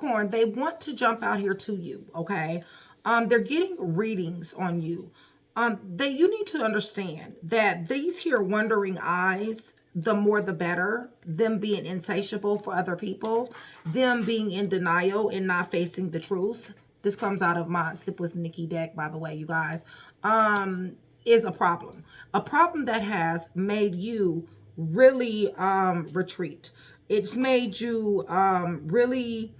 Capricorn, they want to jump out here to you, okay? They're getting readings on you. You need to understand that these here wandering eyes, the more the better, them being insatiable for other people, them being in denial and not facing the truth. This comes out of my Sip with Nikki deck, by the way, you guys, is a problem. A problem that has made you really retreat. It's made you really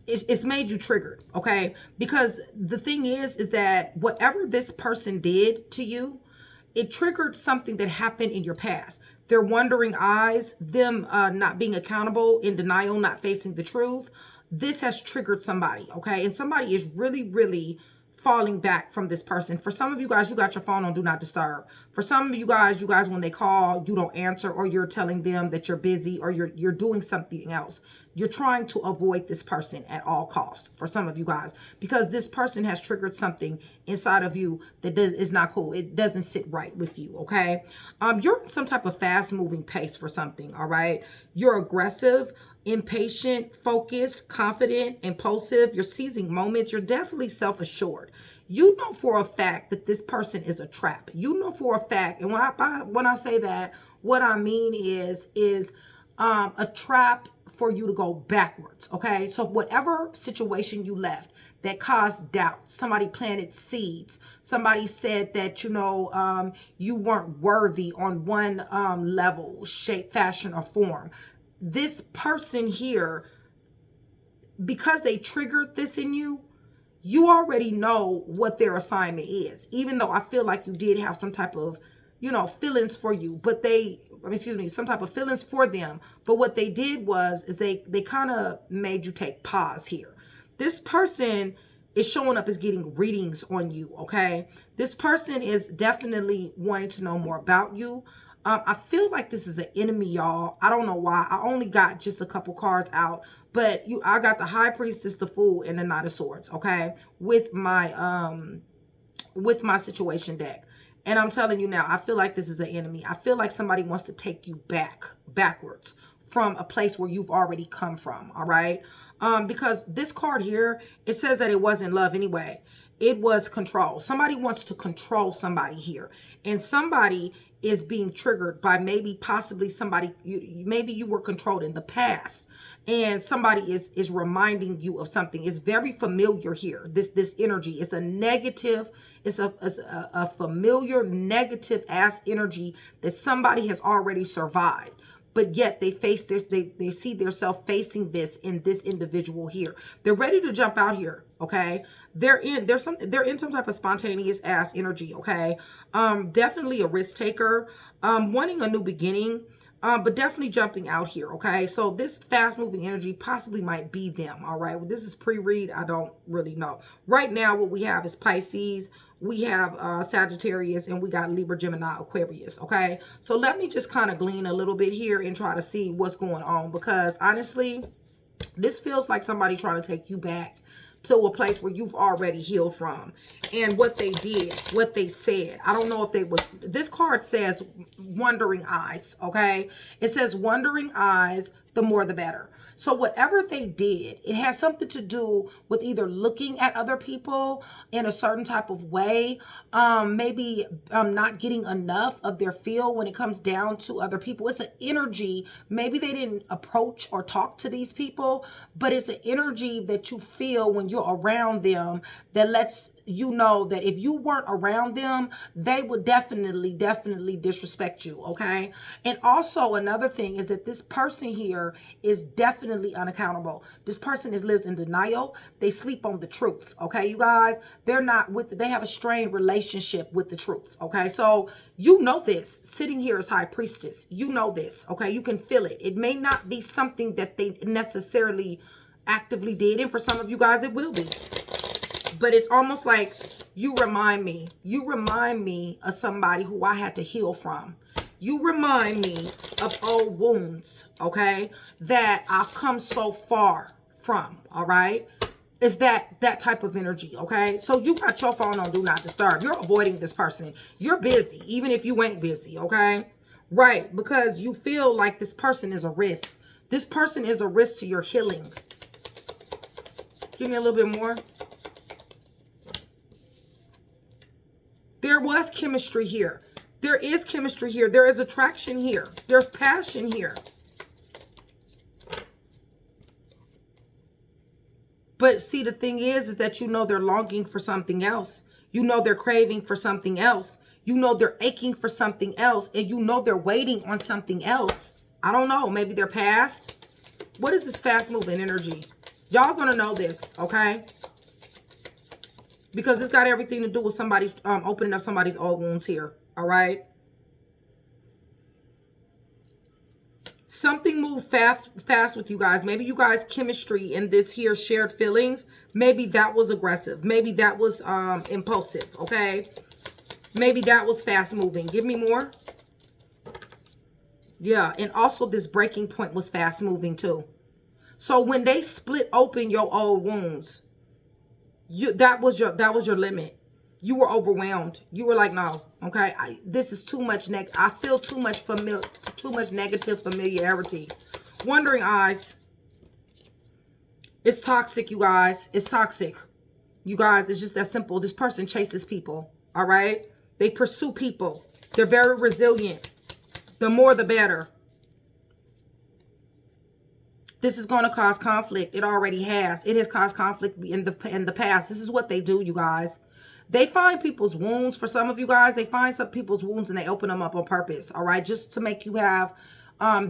it's made you triggered, okay? Because the thing is that whatever this person did to you, it triggered something that happened in your past. Their wandering eyes, them not being accountable, in denial, not facing the truth. This has triggered somebody, okay? And somebody is really, really falling back from this person. For some of you guys, you got your phone on Do Not Disturb. For some of you guys, when they call, you don't answer, or you're telling them that you're busy, or you're doing something else. You're trying to avoid this person at all costs, for some of you guys, because this person has triggered something inside of you that is not cool. It doesn't sit right with you, okay? You're in some type of fast-moving pace for something, all right? You're aggressive, impatient, focused, confident, impulsive. You're seizing moments. You're definitely self-assured. You know for a fact that this person is a trap. You know for a fact, and when I say that, what I mean is a trap for you to go backwards, okay? So whatever situation you left that caused doubt, somebody planted seeds, somebody said that, you weren't worthy on one level, shape, fashion, or form. This person here, because they triggered this in you, you already know what their assignment is. Even though I feel like you did have some type of, feelings for you, but some type of feelings for them. But what they did is they kind of made you take pause here. This person is showing up as getting readings on you, okay? This person is definitely wanting to know more about you. I feel like this is an enemy, y'all. I don't know why. I only got just a couple cards out, but I got the High Priestess, the Fool, and the Knight of Swords, okay? With my situation deck. And I'm telling you now, I feel like this is an enemy. I feel like somebody wants to take you backwards from a place where you've already come from, all right? Because this card here, it says that it wasn't love anyway. It was control. Somebody wants to control somebody here. And somebody is being triggered by possibly somebody, maybe you were controlled in the past, and somebody is reminding you of something. It's very familiar here. This energy is a negative, it's a familiar negative ass energy that somebody has already survived. But yet they face this, they see themselves facing this in this individual here. They're ready to jump out here, okay? They're in some type of spontaneous ass energy, okay? Definitely a risk taker, wanting a new beginning, but definitely jumping out here, okay? So this fast moving energy possibly might be them, all right? Well, this is pre-read. I don't really know. Right now, what we have is Pisces. We have Sagittarius, and we got Libra, Gemini, Aquarius, okay? So let me just kind of glean a little bit here and try to see what's going on, because honestly, this feels like somebody trying to take you back to a place where you've already healed from. And what they did, what they said, I don't know if they was, this card says wandering eyes, okay? It says wandering eyes, the more the better. So whatever they did, it has something to do with either looking at other people in a certain type of way, maybe not getting enough of their feel when it comes down to other people. It's an energy. Maybe they didn't approach or talk to these people, but it's an energy that you feel when you're around them that lets you know that if you weren't around them, they would definitely disrespect you, okay? And also another thing is that this person here is definitely unaccountable. This person lives in denial. They sleep on the truth, okay, you guys? They have a strained relationship with the truth, okay? So you know this, sitting here as High Priestess, you know this, okay? You can feel it. It may not be something that they necessarily actively did, and for some of you guys it will be. But it's almost like you remind me of somebody who I had to heal from. You remind me of old wounds, okay, that I've come so far from, all right? It's that type of energy, okay? So you got your phone on Do Not Disturb. You're avoiding this person. You're busy, even if you ain't busy, okay? Right, because you feel like this person is a risk. This person is a risk to your healing. Give me a little bit more. There was chemistry here. There is chemistry here. There is attraction here. There's passion here. But see, the thing is that you know they're longing for something else. You know they're craving for something else. You know they're aching for something else. And you know they're waiting on something else. I don't know. Maybe they're past. What is this fast moving energy? Y'all gonna know this, okay? Because it's got everything to do with somebody opening up somebody's old wounds here. All right. Something moved fast with you guys. Maybe you guys' chemistry in this here shared feelings. Maybe that was aggressive. Maybe that was impulsive. Okay. Maybe that was fast moving. Give me more. Yeah. And also this breaking point was fast moving too. So when they split open your old wounds, that was your limit. You were overwhelmed. You were like, no, okay, this is too much. I feel too much negative familiarity. Wandering eyes. It's toxic, you guys. It's toxic. You guys, it's just that simple. This person chases people, all right? They pursue people. They're very resilient. The more, the better. This is going to cause conflict. It already has. It has caused conflict in the past. This is what they do, you guys. They find people's wounds. For some of you guys, they find some people's wounds and they open them up on purpose. All right. Just to make you have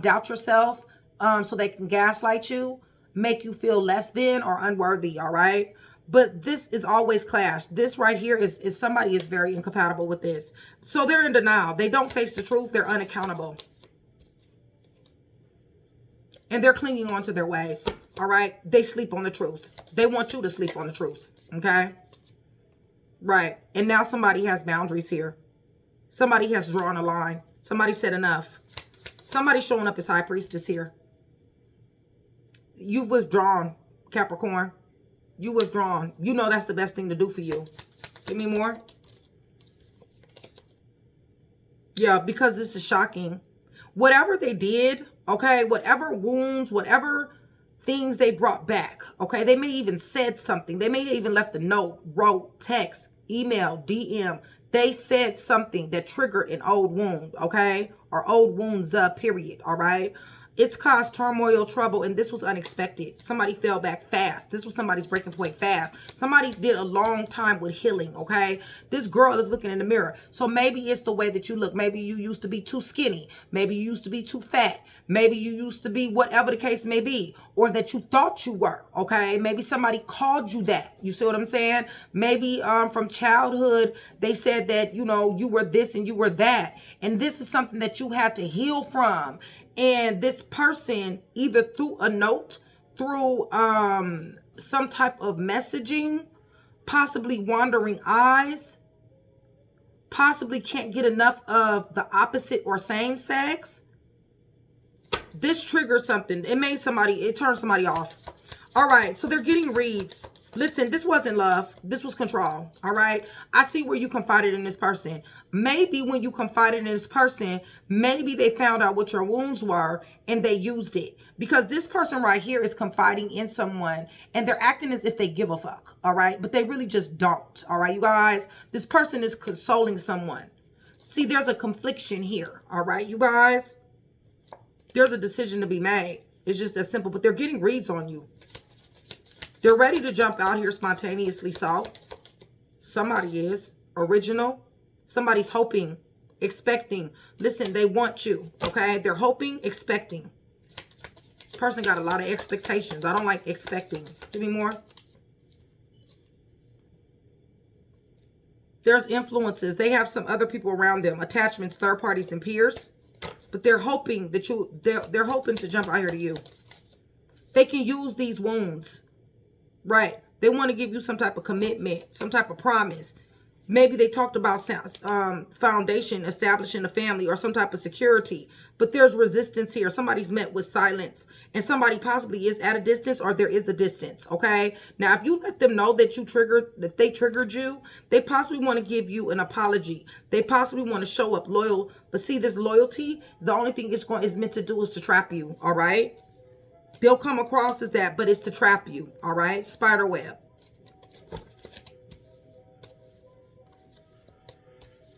doubt yourself, so they can gaslight you, make you feel less than or unworthy. All right. But this is always clash. This right here is somebody is very incompatible with this. So they're in denial. They don't face the truth. They're unaccountable. And they're clinging on to their ways. All right. They sleep on the truth. They want you to sleep on the truth. Okay. Right. And now somebody has boundaries here. Somebody has drawn a line. Somebody said enough. Somebody's showing up as high priestess here. You've withdrawn, Capricorn. You withdrawn. You know that's the best thing to do for you. Give me more. Yeah, because this is shocking. Whatever they did, okay, whatever wounds, whatever things they brought back, okay, they may even said something. They may even left a note, wrote, text, email, DM. They said something that triggered an old wound, okay, or old wounds up, period, all right? It's caused turmoil, trouble, and this was unexpected. Somebody fell back fast. This was somebody's breaking point fast. Somebody did a long time with healing, okay? This girl is looking in the mirror. So maybe it's the way that you look. Maybe you used to be too skinny. Maybe you used to be too fat. Maybe you used to be whatever the case may be, or that you thought you were, okay? Maybe somebody called you that. You see what I'm saying? Maybe from childhood, they said that, you know, you were this and you were that. And this is something that you had to heal from. And this person, either through a note, through some type of messaging, possibly wandering eyes, possibly can't get enough of the opposite or same sex. This triggered something. It made somebody, it turned somebody off. All right, so they're getting reads. Listen, this wasn't love. This was control. All right. I see where you confided in this person. Maybe when you confided in this person, maybe they found out what your wounds were and they used it. Because this person right here is confiding in someone and they're acting as if they give a fuck. All right. But they really just don't. All right, you guys. This person is consoling someone. See, there's a confliction here. All right, you guys. There's a decision to be made. It's just that simple. But they're getting reads on you. They're ready to jump out here spontaneously, so somebody is original. Somebody's hoping, expecting. Listen, they want you, okay? They're hoping, expecting. This person got a lot of expectations. I don't like expecting. Give me more. There's influences. They have some other people around them, attachments, third parties, and peers. But they're hoping that they're hoping to jump out here to you. They can use these wounds. Right. They want to give you some type of commitment, some type of promise. Maybe they talked about foundation, establishing a family or some type of security. But there's resistance here. Somebody's met with silence. And somebody possibly is at a distance or there is a distance. Okay. Now, if you let them know that that they triggered you, they possibly want to give you an apology. They possibly want to show up loyal. But see, this loyalty, the only thing it's meant to do is to trap you. All right. They'll come across as that, but it's to trap you, all right? Spider web.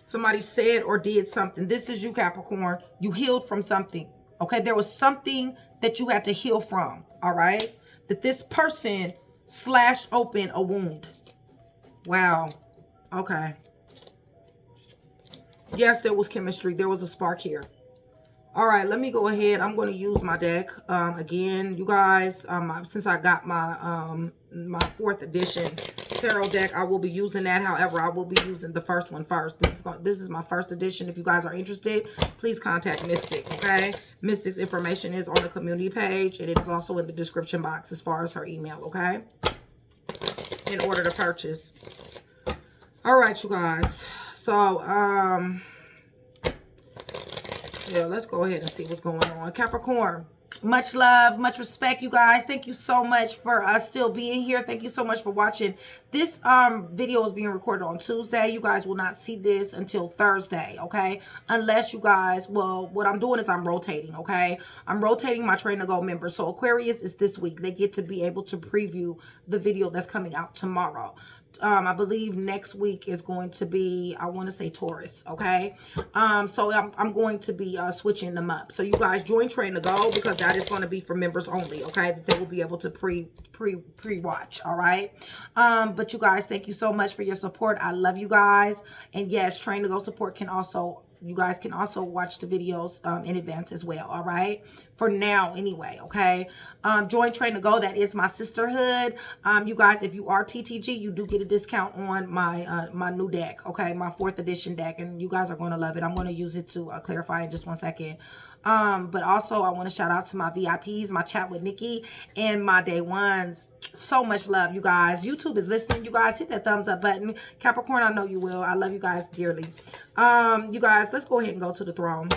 Somebody said or did something. This is you, Capricorn. You healed from something, okay? There was something that you had to heal from, all right? That this person slashed open a wound. Wow. Okay. Yes, there was chemistry. There was a spark here. All right, let me go ahead. I'm going to use my deck again, you guys. Since I got my my 4th edition tarot deck, I will be using that. However, I will be using the first one first. This is my 1st edition. If you guys are interested, please contact Mystic. Okay, Mystic's information is on the community page, and it is also in the description box as far as her email. Okay, in order to purchase. All right, you guys. So yeah, let's go ahead and see what's going on. Capricorn, much love, much respect, you guys. Thank you so much for still being here. Thank you so much for watching. This video is being recorded on Tuesday. You guys will not see this until Thursday, okay? Unless you guys, well, what I'm doing is I'm rotating, okay? I'm rotating my Train to Go members. So Aquarius is this week. They get to be able to preview the video that's coming out tomorrow. I believe next week is going to be, I want to say Taurus, okay? So I'm going to be switching them up. So you guys join Train to Go, because that is going to be for members only, okay? They will be able to pre-watch, all right? But you guys, thank you so much for your support. I love you guys. And yes, Train to Go support can also, you guys can also watch the videos in advance as well, all right? For now, anyway, okay? Join Train to Go. That is my sisterhood. You guys, if you are TTG, you do get a discount on my my new deck, okay? My 4th edition deck, and you guys are going to love it. I'm going to use it to clarify in just one second. But also, I want to shout out to my VIPs, my Chat with Nikki, and my Day Ones. So much love, you guys. YouTube is listening. You guys, hit that thumbs up button. Capricorn, I know you will. I love you guys dearly. You guys, let's go ahead and go to the throne.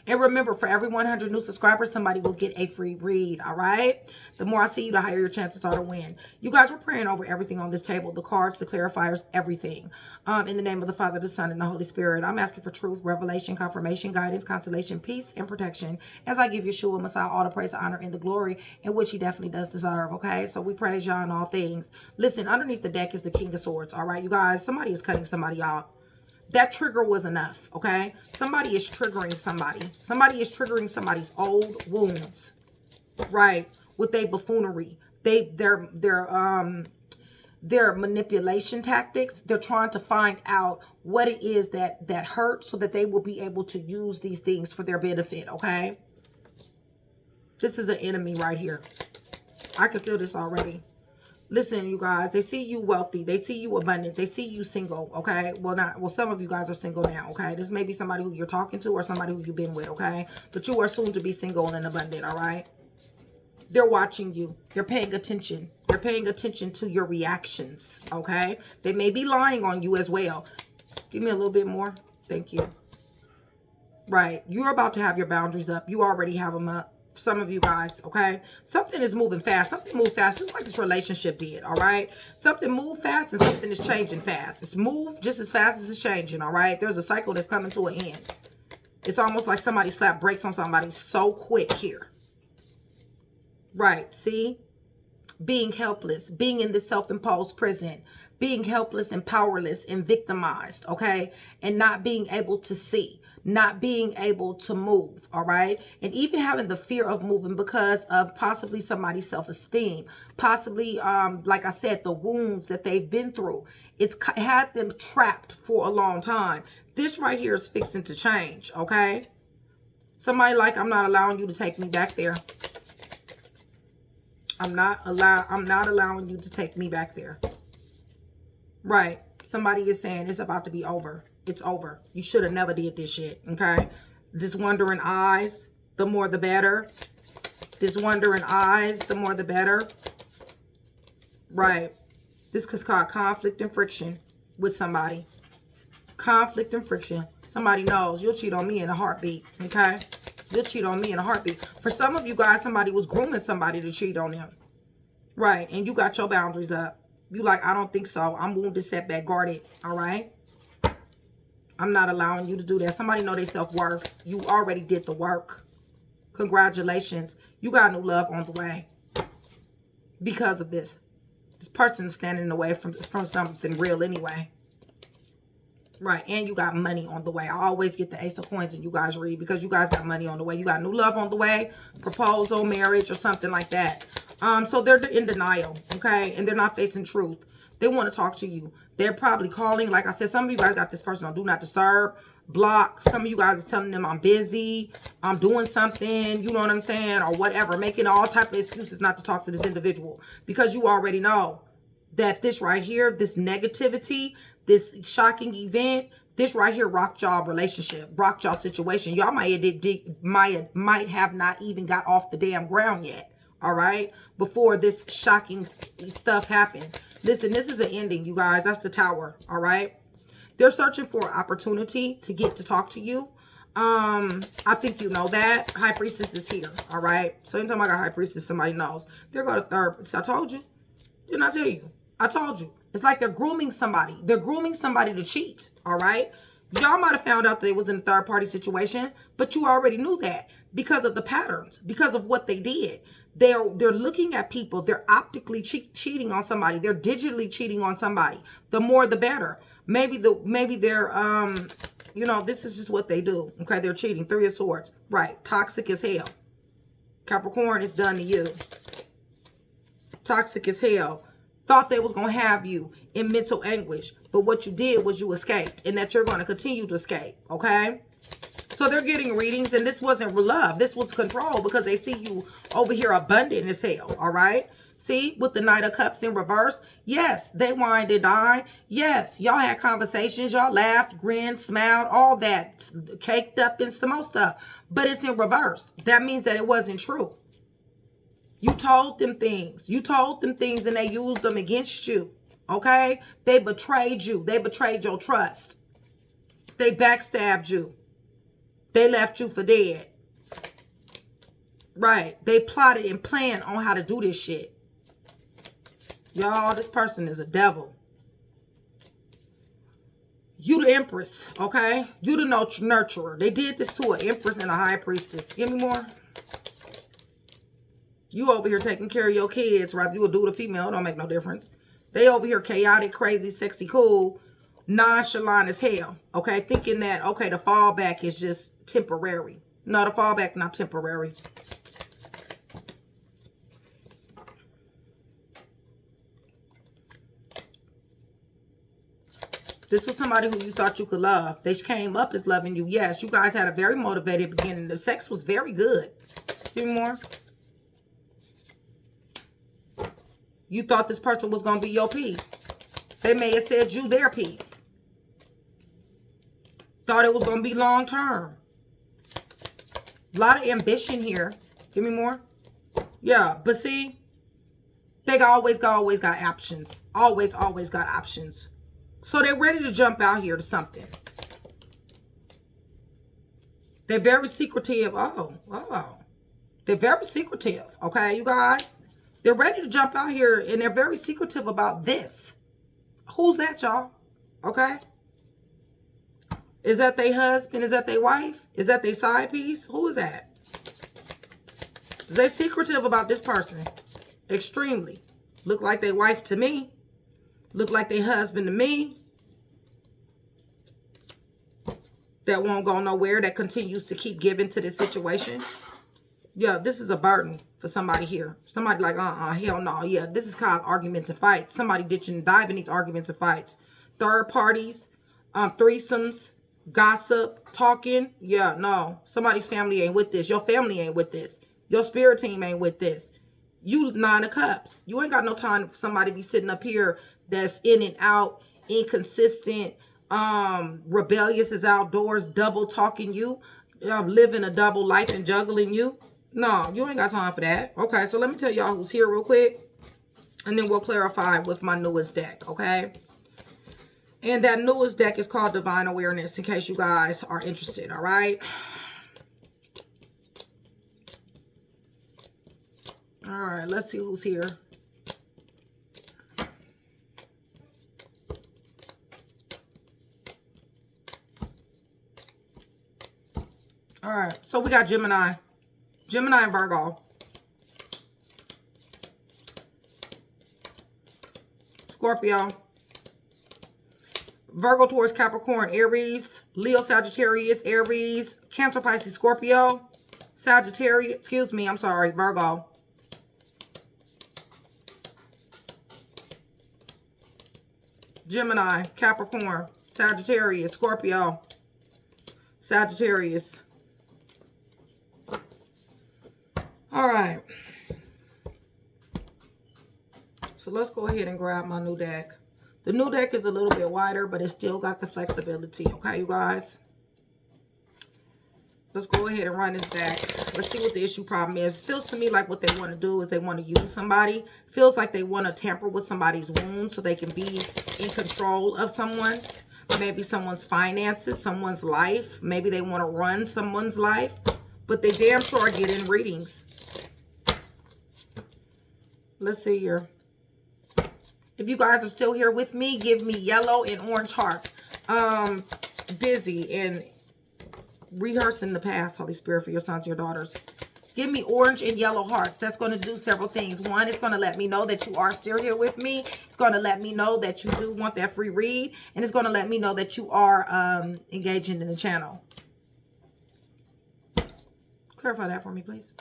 And remember, for every 100 new subscribers, somebody will get a free read, all right? The more I see you, the higher your chances are to win. You guys, we're praying over everything on this table, the cards, the clarifiers, everything. In the name of the Father, the Son, and the Holy Spirit, I'm asking for truth, revelation, confirmation, guidance, consolation, peace, and protection as I give Yeshua, Messiah, all the praise, the honor, and the glory, in which he definitely does deserve, okay? So we praise y'all in all things. Listen, underneath the deck is the King of Swords, all right? You guys, somebody is cutting somebody out. That trigger was enough, okay? Somebody is triggering somebody. Somebody is triggering somebody's old wounds, right? With their buffoonery, their manipulation tactics. They're trying to find out what it is that hurt, so that they will be able to use these things for their benefit, okay? This is an enemy right here. I can feel this already. Listen, you guys, they see you wealthy. They see you abundant. They see you single, okay? Well, some of you guys are single now, okay? This may be somebody who you're talking to or somebody who you've been with, okay? But you are soon to be single and abundant, all right? They're watching you. They're paying attention. They're paying attention to your reactions, okay? They may be lying on you as well. Give me a little bit more. Thank you. Right. You're about to have your boundaries up. You already have them up. Some of you guys, okay? Something is moving fast. Something moved fast, just like this relationship did, all right? Something moved fast and something is changing fast. It's moved just as fast as it's changing, all right? There's a cycle that's coming to an end. It's almost like somebody slapped brakes on somebody so quick here. Right, see? Being helpless, being in this self-imposed prison, being helpless and powerless and victimized, okay? And not being able to see. Not being able to move, all right? And even having the fear of moving because of possibly somebody's self-esteem, possibly, like I said, the wounds that they've been through. It's had them trapped for a long time. This right here is fixing to change, okay? Somebody like, I'm not allowing you to take me back there. I'm not allowing you to take me back there. Right. Somebody is saying it's about to be over. It's over. You should have never did this shit, okay? This wandering eyes, the more the better. This wandering eyes, the more the better. Right. This is called conflict and friction with somebody. Conflict and friction. Somebody knows you'll cheat on me in a heartbeat, okay? You'll cheat on me in a heartbeat. For some of you guys, somebody was grooming somebody to cheat on them. Right. And you got your boundaries up. You like, I don't think so. I'm wounded, setback, guarded, all right? I'm not allowing you to do that. Somebody know their self-worth. You already did the work. Congratulations. You got new love on the way because of this. This person is standing in the way from something real anyway. Right, and you got money on the way. I always get the Ace of Coins and you guys read because you guys got money on the way. You got new love on the way, proposal, marriage, or something like that. So they're in denial, okay? And they're not facing truth. They want to talk to you. They're probably calling. Like I said, some of you guys got this person on Do Not Disturb, block. Some of you guys are telling them I'm busy, I'm doing something, you know what I'm saying, or whatever. Making all type of excuses not to talk to this individual because you already know that this right here, this negativity, this shocking event, this right here rocked y'all relationship, rocked y'all situation. Y'all might have not even got off the damn ground yet, all right, before this shocking stuff happened. Listen, this is an ending, you guys. That's the Tower, all right? They're searching for an opportunity to get to talk to you. I think you know that. High Priestess is here, all right? So anytime I got High Priestess, somebody knows. They're going to third. So I told you. Didn't I tell you? I told you. It's like they're grooming somebody. They're grooming somebody to cheat, all right? Y'all might have found out that it was in a third-party situation, but you already knew that because of the patterns, because of what they did. They're looking at people. They're optically cheating on somebody. They're digitally cheating on somebody. The more, the better. Maybe they're, you know, this is just what they do. Okay, they're cheating. 3 of Swords. Right. Toxic as hell. Capricorn, it's done to you. Toxic as hell. Thought they was going to have you in mental anguish. But what you did was you escaped. And that you're going to continue to escape. Okay? So they're getting readings. And this wasn't love. This was control. Because they see you over here abundant as hell. All right? See? With the Knight of Cups in reverse. Yes. They whined and dined. Yes. Y'all had conversations. Y'all laughed, grinned, smiled. All that. Caked up and some more stuff. But it's in reverse. That means that it wasn't true. You told them things. You told them things and they used them against you. Okay? They betrayed you. They betrayed your trust. They backstabbed you. They left you for dead. Right. They plotted and planned on how to do this shit. Y'all, this person is a devil. You the Empress. Okay? You the nurturer. They did this to an Empress and a High Priestess. Give me more. You over here taking care of your kids, whether you a dude or female, it don't make no difference. They over here chaotic, crazy, sexy, cool, nonchalant as hell. Okay, thinking that, okay, the fallback is just temporary. No, the fallback not temporary. This was somebody who you thought you could love. They came up as loving you. Yes, you guys had a very motivated beginning. The sex was very good. Give me more. You thought this person was going to be your piece. They may have said you their piece. Thought it was going to be long term. A lot of ambition here. Give me more. Yeah, but see, they always got options. Always got options. So they're ready to jump out here to something. They're very secretive. Oh. They're very secretive. Okay, you guys? They're ready to jump out here and they're very secretive about this. Who's that, y'all? Okay? Is that their husband? Is that their wife? Is that their side piece? Who is that? They're secretive about this person. Extremely. Look like their wife to me. Look like their husband to me. That won't go nowhere. That continues to keep giving to this situation. Yeah, this is a burden for somebody here. Somebody like, hell no. Yeah, this is called arguments and fights. Somebody ditching and diving these arguments and fights. Third parties, threesomes, gossip, talking. Yeah, no. Somebody's family ain't with this. Your family ain't with this. Your spirit team ain't with this. You 9 of Cups. You ain't got no time for somebody to be sitting up here that's in and out, inconsistent, rebellious as outdoors, double talking you, living a double life and juggling you. No, you ain't got time for that. Okay, so let me tell y'all who's here real quick. And then we'll clarify with my newest deck, okay? And that newest deck is called Divine Awareness, in case you guys are interested, all right? All right, let's see who's here. All right, so we got Gemini. Gemini and Virgo. Scorpio. Virgo, Taurus, Capricorn, Aries, Leo, Sagittarius, Aries, Cancer, Pisces, Scorpio, Sagittarius, excuse me, I'm sorry, Virgo. Gemini, Capricorn, Sagittarius, Scorpio, Sagittarius. All right. So let's go ahead and grab my new deck. The new deck is a little bit wider, but it still got the flexibility. Okay, you guys? Let's go ahead and run this back. Let's see what the issue problem is. Feels to me like what they want to do is they want to use somebody. Feels like they want to tamper with somebody's wounds so they can be in control of someone. Maybe someone's finances, someone's life. Maybe they want to run someone's life. But they damn sure are getting readings. Let's see here. If you guys are still here with me, give me yellow and orange hearts. Busy and rehearsing the past, Holy Spirit, for your sons and your daughters. Give me orange and yellow hearts. That's going to do several things. One, it's going to let me know that you are still here with me. It's going to let me know that you do want that free read. And it's going to let me know that you are engaging in the channel. Clarify that for me, please.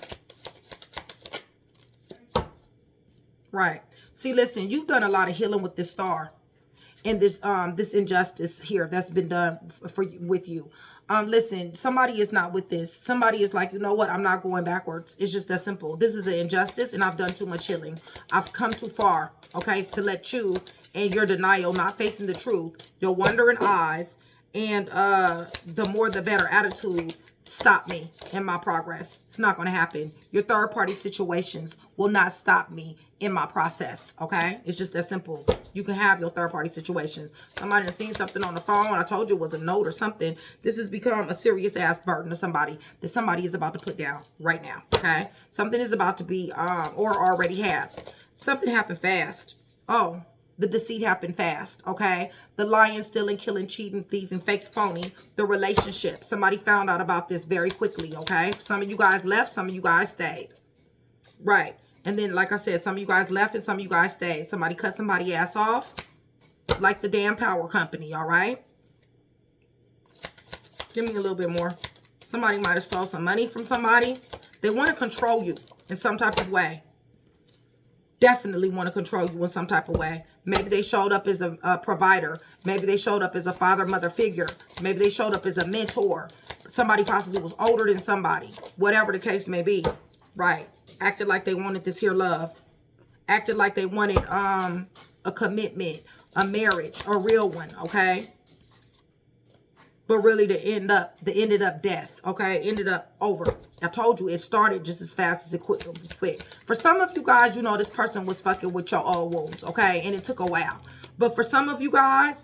Right. See, listen, you've done a lot of healing with this star and this this injustice here that's been done with you. Listen, somebody is not with this. Somebody is like, you know what? I'm not going backwards. It's just that simple. This is an injustice and I've done too much healing. I've come too far, okay, to let you and your denial, not facing the truth, your wandering eyes, and the more the better attitude stop me in my progress. It's not going to happen. Your third party situations will not stop me in my process. Okay. It's just that simple. You can have your third party situations. Somebody has seen something on the phone. I told you it was a note or something. This has become a serious ass burden to somebody that somebody is about to put down right now. Okay. Something is about to be, or already has. Something happened fast. Oh, the deceit happened fast, okay? The lying, stealing, killing, cheating, thieving, fake, phony, the relationship. Somebody found out about this very quickly, okay? Some of you guys left, some of you guys stayed. Right. And then, like I said, some of you guys left and some of you guys stayed. Somebody cut somebody's ass off, like the damn power company, all right? Give me a little bit more. Somebody might have stole some money from somebody. They want to control you in some type of way. Definitely want to control you in some type of way. Maybe they showed up as a provider. Maybe they showed up as a father, mother figure. Maybe they showed up as a mentor. Somebody possibly was older than somebody. Whatever the case may be. Right. Acted like they wanted this here love. Acted like they wanted a commitment, a marriage, a real one. Okay. But really the ended up death. Okay. Ended up over. I told you it started just as fast as it quit. For some of you guys, you know, this person was fucking with your old wounds. Okay. And it took a while. But for some of you guys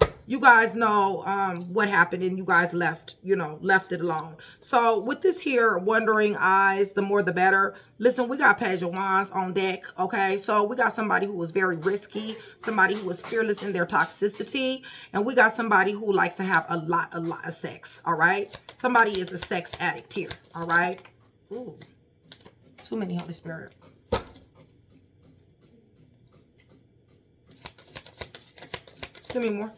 know what happened and you guys left, you know, left it alone. So with this here, wondering eyes, the more the better. Listen, we got Page of Wands on deck, okay? So we got somebody who was very risky, somebody who was fearless in their toxicity, and we got somebody who likes to have a lot of sex, all right? Somebody is a sex addict here, all right? Ooh, too many, Holy Spirit. Give me more.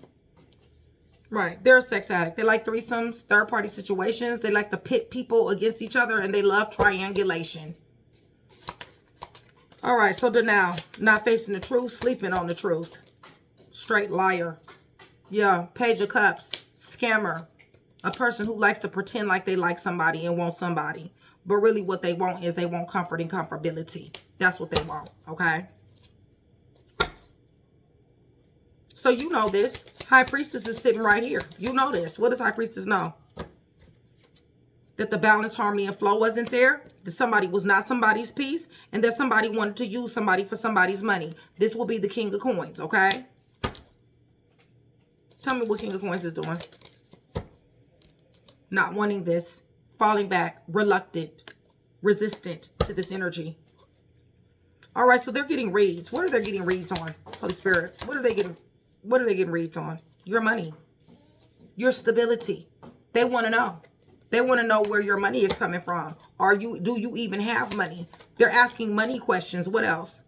Right. They're a sex addict. They like threesomes, third-party situations. They like to pit people against each other, and they love triangulation. All right. So now, not facing the truth, sleeping on the truth. Straight liar. Yeah. Page of Cups. Scammer. A person who likes to pretend like they like somebody and want somebody. But really what they want is they want comfort and comfortability. That's what they want. Okay. So you know this. High Priestess is sitting right here. You know this. What does High Priestess know? That the balance, harmony, and flow wasn't there. That somebody was not somebody's piece. And that somebody wanted to use somebody for somebody's money. This will be the King of Coins, okay? Tell me what King of Coins is doing. Not wanting this. Falling back. Reluctant. Resistant to this energy. All right, so they're getting reads. What are they getting reads on? Holy Spirit. What are they getting reads on? Your money. Your stability. They want to know. They want to know where your money is coming from. Do you even have money? They're asking money questions. What else?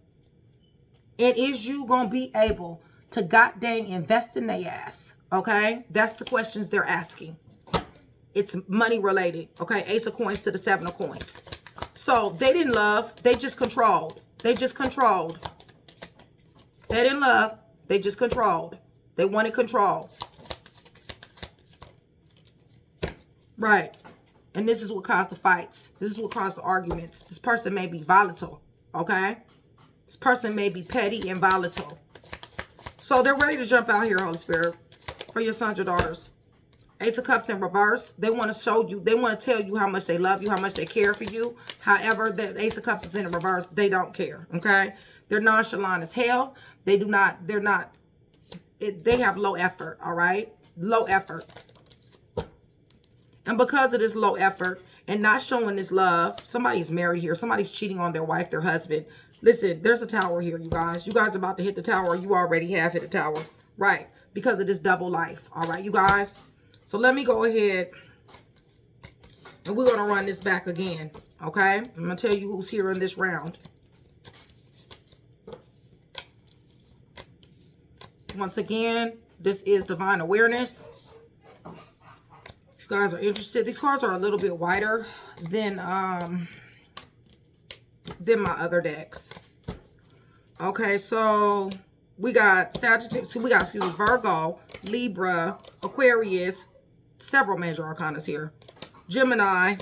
And is you going to be able to goddamn invest in their ass? Okay? That's the questions they're asking. It's money related. Okay? Ace of coins to the 7 of coins. So they didn't love. They just controlled. They just controlled. They didn't love. They just controlled. They wanted control. Right. And this is what caused the fights. This is what caused the arguments. This person may be volatile. Okay? This person may be petty and volatile. So they're ready to jump out here, Holy Spirit, for your sons, your daughters. Ace of Cups in reverse. They want to show you, they want to tell you how much they love you, how much they care for you. However, the Ace of Cups is in reverse. They don't care. Okay? They're nonchalant as hell. They do not, they have low effort. All right? Low effort. And because of this low effort and not showing this love, somebody's married here. Somebody's cheating on their wife, their husband. Listen, there's a tower here, you guys. You guys are about to hit the tower, or you already have hit the tower. Right. Because of this double life. All right, you guys. So let me go ahead and we're going to run this back again. Okay. I'm going to tell you who's here in this round. Once again, this is Divine Awareness. If you guys are interested, these cards are a little bit wider than my other decks. Okay, so we got Sagittarius, so we got, excuse me, Virgo, Libra, Aquarius, several major arcanas here. Gemini,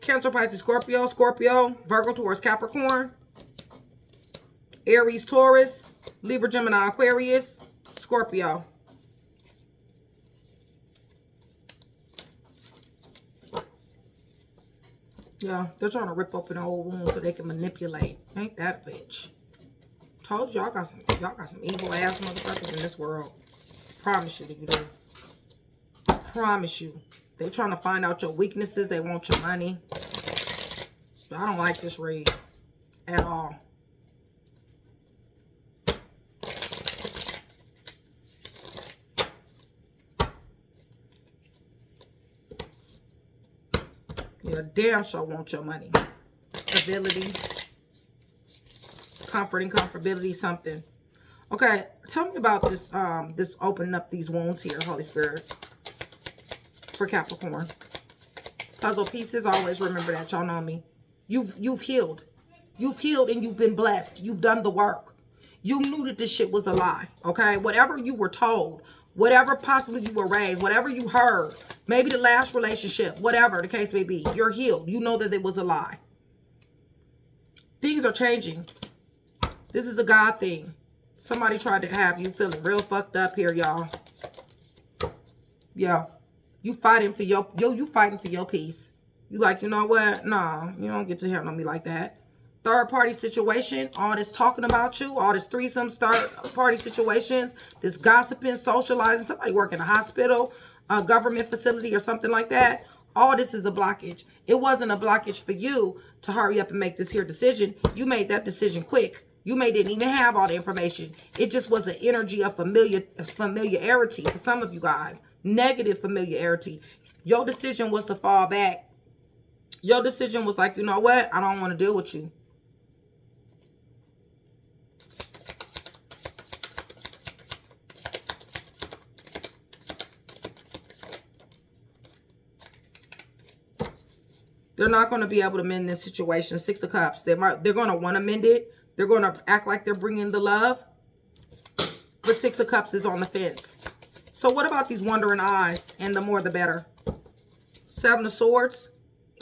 Cancer, Pisces, Scorpio, Virgo, Taurus, Capricorn, Aries, Taurus, Libra, Gemini, Aquarius, Scorpio. Yeah, they're trying to rip open old wounds so they can manipulate. Ain't that a bitch? Told you, y'all got some evil ass motherfuckers in this world. Promise you that you do. Promise you. They trying to find out your weaknesses. They want your money. I don't like this read at all. You damn sure want your money. Stability. Comfort and comfortability, something. Okay, tell me about this this opening up these wounds here, Holy Spirit. For Capricorn. Puzzle pieces, always remember that. Y'all know me. You've healed. You've healed and you've been blessed. You've done the work. You knew that this shit was a lie. Okay? Whatever you were told, whatever possibly you were raised, whatever you heard, maybe the last relationship, whatever the case may be, you're healed. You know that it was a lie. Things are changing. This is a God thing. Somebody tried to have you feeling real fucked up here, y'all. Yeah. You fighting for your peace. You like, you know what? No, you don't get to handle me like that. Third party situation, all this talking about you, all this threesomes, third party situations, this gossiping, socializing, somebody work in a hospital, a government facility or something like that. All this is a blockage. It wasn't a blockage for you to hurry up and make this here decision. You made that decision quick. You didn't even have all the information. It just was an energy of familiarity for some of you guys. Negative familiarity. Your decision was to fall back. Your decision was like, you know what? I don't want to deal with you. They're not going to be able to mend this situation. Six of Cups. They're going to want to mend it. They're going to act like they're bringing the love. But Six of Cups is on the fence. So what about these wandering eyes? And the more the better. Seven of Swords.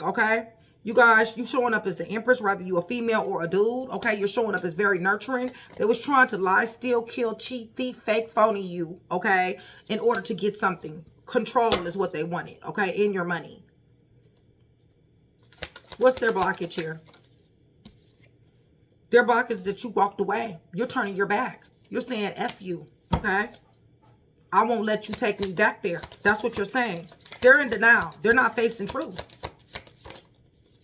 Okay. You guys, you showing up as the Empress, whether you a female or a dude. Okay. You're showing up as very nurturing. They was trying to lie, steal, kill, cheat, thief, fake, phony you. Okay. In order to get something. Control is what they wanted. Okay. In your money. What's their blockage here? Their blockage is that you walked away. You're turning your back. You're saying F you. Okay. I won't let you take me back there. That's what you're saying. They're in denial. They're not facing truth.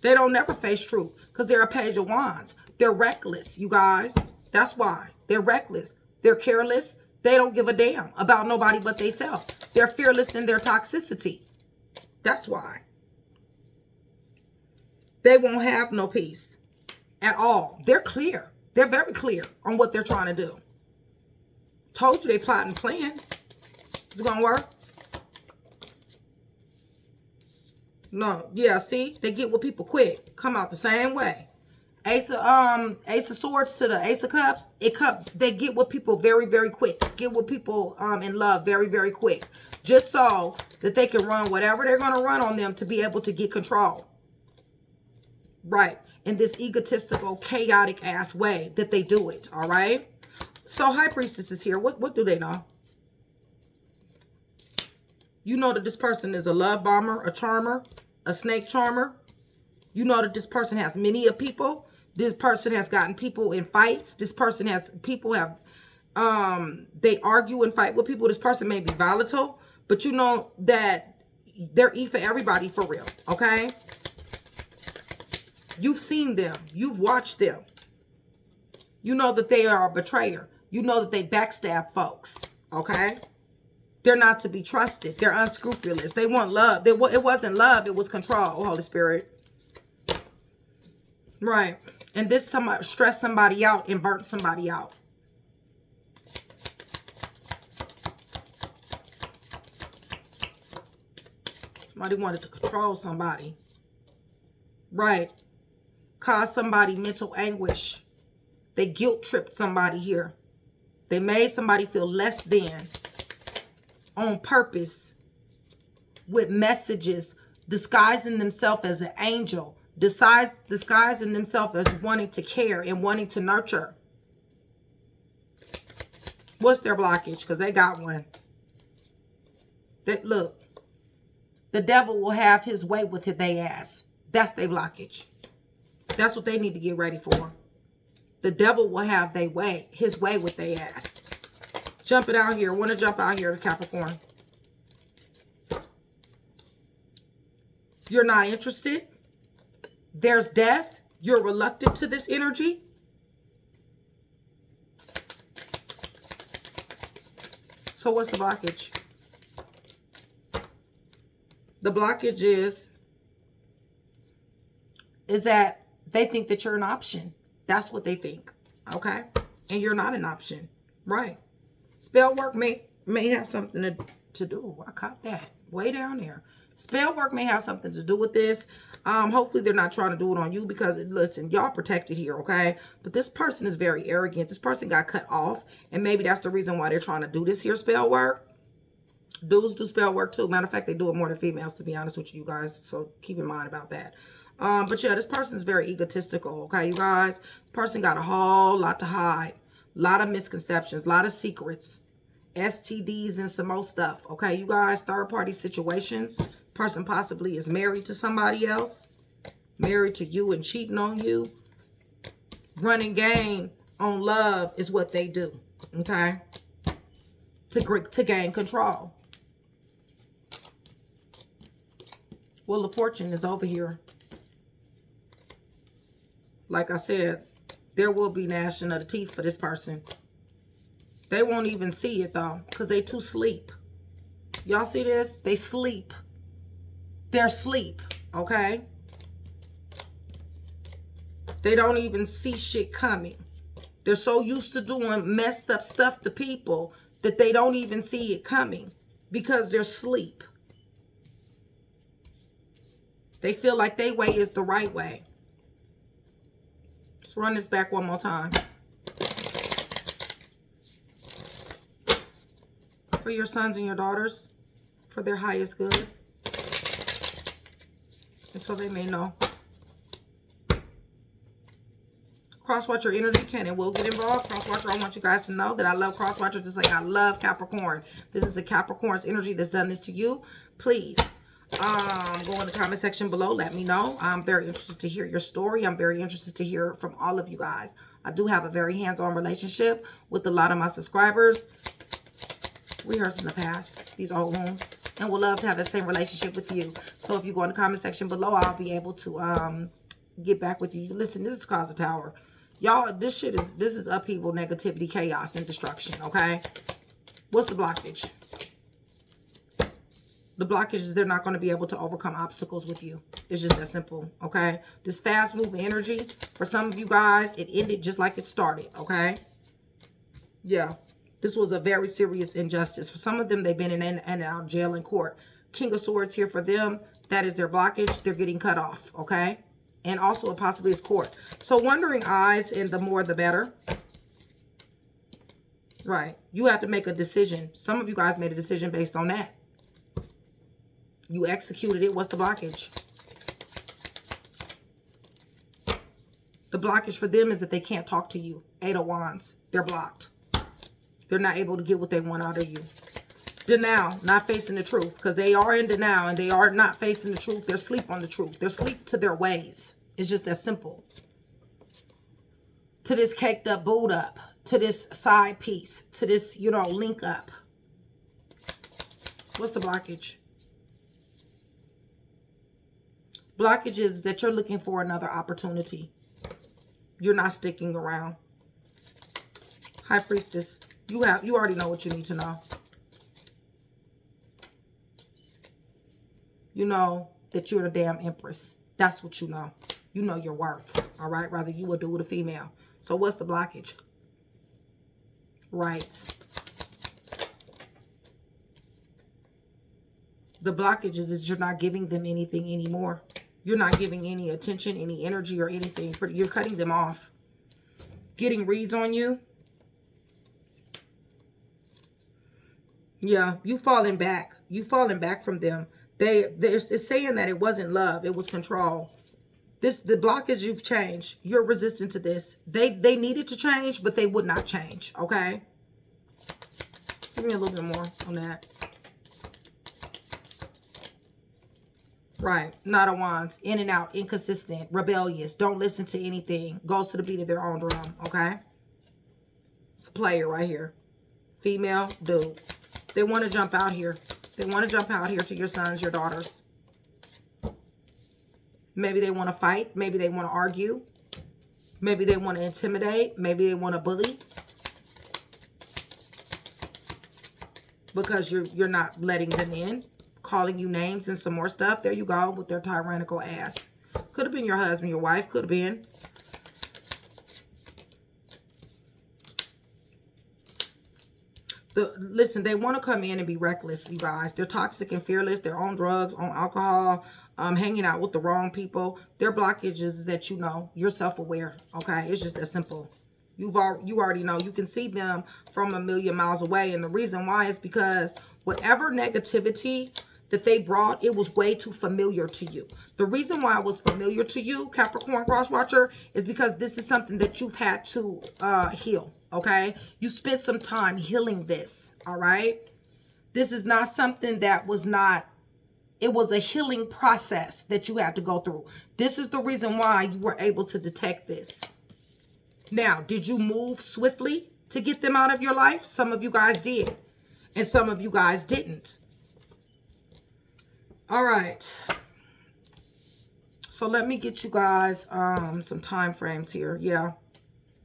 They don't never face truth because they're a Page of Wands. They're reckless, you guys. That's why. They're reckless. They're careless. They don't give a damn about nobody but themselves. They're fearless in their toxicity. That's why. They won't have no peace at all. They're clear. They're very clear on what they're trying to do. Told you they plot and plan. It's going to work. No, yeah, see? They get with people quick. Come out the same way. Ace of Swords to the Ace of Cups. They get with people very, very quick. Get with people in love very, very quick. Just so that they can run whatever they're going to run on them to be able to get control. Right. In this egotistical, chaotic ass way that they do it. All right. So High Priestess is here. What do they know? You know that this person is a love bomber, a charmer, a snake charmer. You know that this person has many of people. This person has gotten people in fights. This person has, people have, they argue and fight with people. This person may be volatile, but you know that they're E for everybody for real, okay? You've seen them. You've watched them. You know that they are a betrayer. You know that they backstab folks, okay? They're not to be trusted. They're unscrupulous. They want love. It wasn't love. It was control, Holy Spirit. Right. And this somebody stressed somebody out and burnt somebody out. Somebody wanted to control somebody. Right. Cause somebody mental anguish. They guilt tripped somebody here. They made somebody feel less than on purpose with messages, disguising themselves as an angel, disguising themselves as wanting to care and wanting to nurture. What's their blockage? Because they got one. That, look, the devil will have his way with their ass. That's their blockage. That's what they need to get ready for. The devil will have his way with their ass. Jumping out here. Want to jump out here, Capricorn. You're not interested. There's death. You're reluctant to this energy. So what's the blockage? The blockage is that they think that you're an option. That's what they think. Okay? And you're not an option. Right. Spell work may have something to do. I caught that. Way down there. Spell work may have something to do with this. Hopefully they're not trying to do it on you because, listen, y'all protected here, okay? But this person is very arrogant. This person got cut off. And maybe that's the reason why they're trying to do this here spell work. Dudes do spell work too. Matter of fact, they do it more than females, to be honest with you guys. So keep in mind about that. But yeah, this person is very egotistical, okay, you guys? This person got a whole lot to hide. A lot of misconceptions. A lot of secrets. STDs and some more stuff, okay, you guys? Third-party situations. Person possibly is married to somebody else. Married to you and cheating on you. Running game on love is what they do, okay? To gain control. Wheel of Fortune is over here. Like I said, there will be gnashing of the teeth for this person. They won't even see it, though, because they too sleep. Y'all see this? They sleep. They're asleep, okay? They don't even see shit coming. They're so used to doing messed up stuff to people that they don't even see it coming because they're asleep. They feel like their way is the right way. Let's run this back one more time. For your sons and your daughters, for their highest good. And so they may know. Crosswatcher energy can and will get involved. Crosswatcher, I want you guys to know that I love Crosswatcher just like I love Capricorn. This is a Capricorn's energy that's done this to you. Please go in the comment section below. Let me know. I'm very interested to hear your story. I'm very interested to hear from all of you guys. I do have a very hands-on relationship with a lot of my subscribers. Rehearsing the past, these old wounds, and would love to have that same relationship with you. So if you go in the comment section below, I'll be able to get back with you. Listen, this is Cause the Tower. Y'all, this is upheaval, negativity, chaos, and destruction, okay? What's the blockage? The blockage is they're not going to be able to overcome obstacles with you. It's just that simple, okay? This fast-moving energy, for some of you guys, it ended just like it started, okay? Yeah. This was a very serious injustice. For some of them, they've been in and out of jail and court. King of Swords here for them. That is their blockage. They're getting cut off, okay? And also possibly is court. So wandering eyes, and the more the better. Right. You have to make a decision. Some of you guys made a decision based on that. You executed it. What's the blockage? The blockage for them is that they can't talk to you. 8 of Wands. They're blocked. They're not able to get what they want out of you. Denial, not facing the truth, because they are in denial and they are not facing the truth. They're asleep on the truth. They're asleep to their ways. It's just that simple. To this caked up, booed up, to this side piece, to this, you know, link up. What's the blockage? Blockage is that you're looking for another opportunity. You're not sticking around. High Priestess. You already know what you need to know. You know that you're the damn Empress. That's what you know. You know your worth. All right? Rather you would do with a female. So what's the blockage? Right. The blockage is you're not giving them anything anymore. You're not giving any attention, any energy, or anything. You're cutting them off. Getting reads on you. Yeah, you falling back. You falling back from them. It's saying that it wasn't love, it was control. The blockage you've changed. You're resistant to this. They needed to change, but they would not change. Okay. Give me a little bit more on that. Right. Knight of Wands. In and out. Inconsistent. Rebellious. Don't listen to anything. Goes to the beat of their own drum. Okay. It's a player right here. Female. Dude. They want to jump out here. They want to jump out here to your sons, your daughters. Maybe they want to fight. Maybe they want to argue. Maybe they want to intimidate. Maybe they want to bully. Because you're not letting them in. Calling you names and some more stuff. There you go with their tyrannical ass. Could have been your husband, your wife. Could have been. Listen, they want to come in and be reckless, you guys. They're toxic and fearless. They're on drugs, on alcohol, hanging out with the wrong people. Their blockage is that, you know, you're self-aware. Okay, it's just that simple. You already know. You can see them from a million miles away, and the reason why is because whatever negativity that they brought, it was way too familiar to you. The reason why it was familiar to you, Capricorn cross watcher, is because this is something that you've had to heal. Okay, you spent some time healing this. All right, this is not something that was not, it was a healing process that you had to go through. This is the reason why you were able to detect this. Now, did you move swiftly to get them out of your life? Some of you guys did, and some of you guys didn't. All right, so let me get you guys some time frames here. Yeah.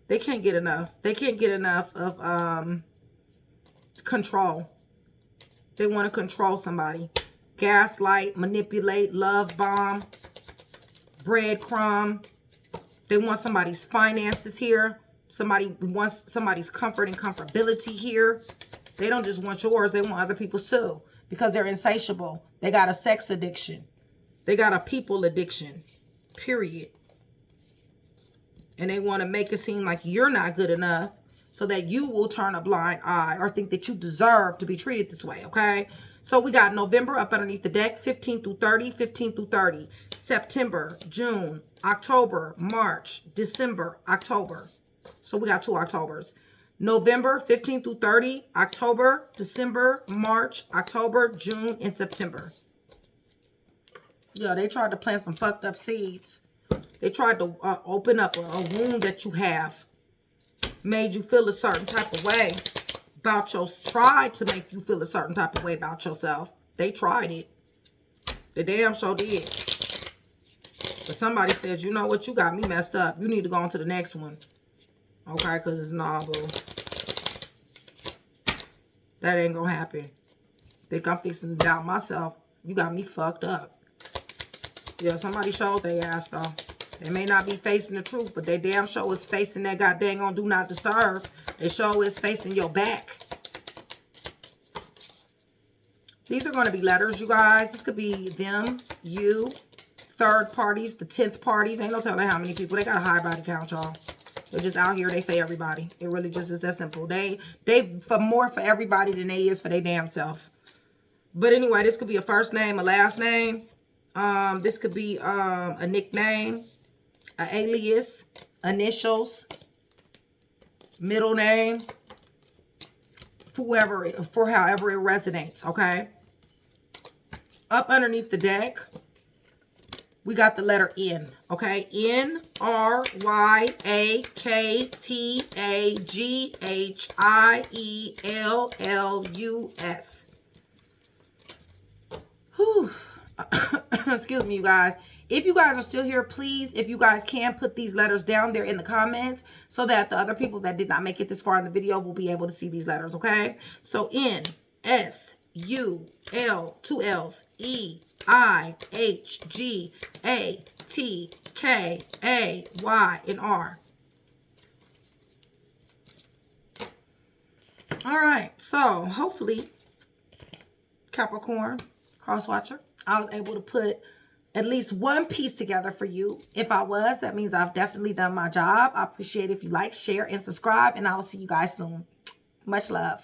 They can't get enough. They can't get enough of control. They want to control somebody. Gaslight, manipulate, love bomb, breadcrumb. They want somebody's finances here. Somebody wants somebody's comfort and comfortability here. They don't just want yours. They want other people's too, because they're insatiable. They got a sex addiction. They got a people addiction, period. And they want to make it seem like you're not good enough so that you will turn a blind eye or think that you deserve to be treated this way, okay? So we got November up underneath the deck, 15 through 30, 15 through 30. September, June, October, March, December, October. So we got 2 Octobers. November, 15 through 30, October, December, March, October, June, and September. Yeah, they tried to plant some fucked up seeds. They tried to open up a wound that you have. Made you feel a certain type of way about tried to make you feel a certain type of way about yourself. They tried it. They damn sure did. But somebody said, you know what, you got me messed up. You need to go on to the next one. Okay, because it's not, boo. That ain't gonna happen. Think I'm fixing to doubt myself. You got me fucked up. Yeah, somebody showed they ass, though. They may not be facing the truth, but they damn sure is facing that goddamn on do not disturb. They sure is facing your back. These are going to be letters, you guys. This could be them, you, third parties, the 10th parties. Ain't no telling how many people. They got a high body count, y'all. They're just out here. They for everybody. It really just is that simple. They for more for everybody than they is for their damn self. But anyway, this could be a first name, a last name. This could be a nickname, an alias, initials, middle name, whoever, for however it resonates, okay? Up underneath the deck, we got the letter N, okay? N-R-Y-A-K-T-A-G-H-I-E-L-L-U-S. Whew. Excuse me, you guys. If you guys are still here, please, if you guys can, put these letters down there in the comments so that the other people that did not make it this far in the video will be able to see these letters, okay? So N, S, U, L, 2 L's, E, I, H, G, A, T, K, A, Y, and R. All right, so hopefully, Capricorn, cross watcher, I was able to put at least one piece together for you. If I was, that means I've definitely done my job. I appreciate it if you like, share, and subscribe, and I will see you guys soon. Much love.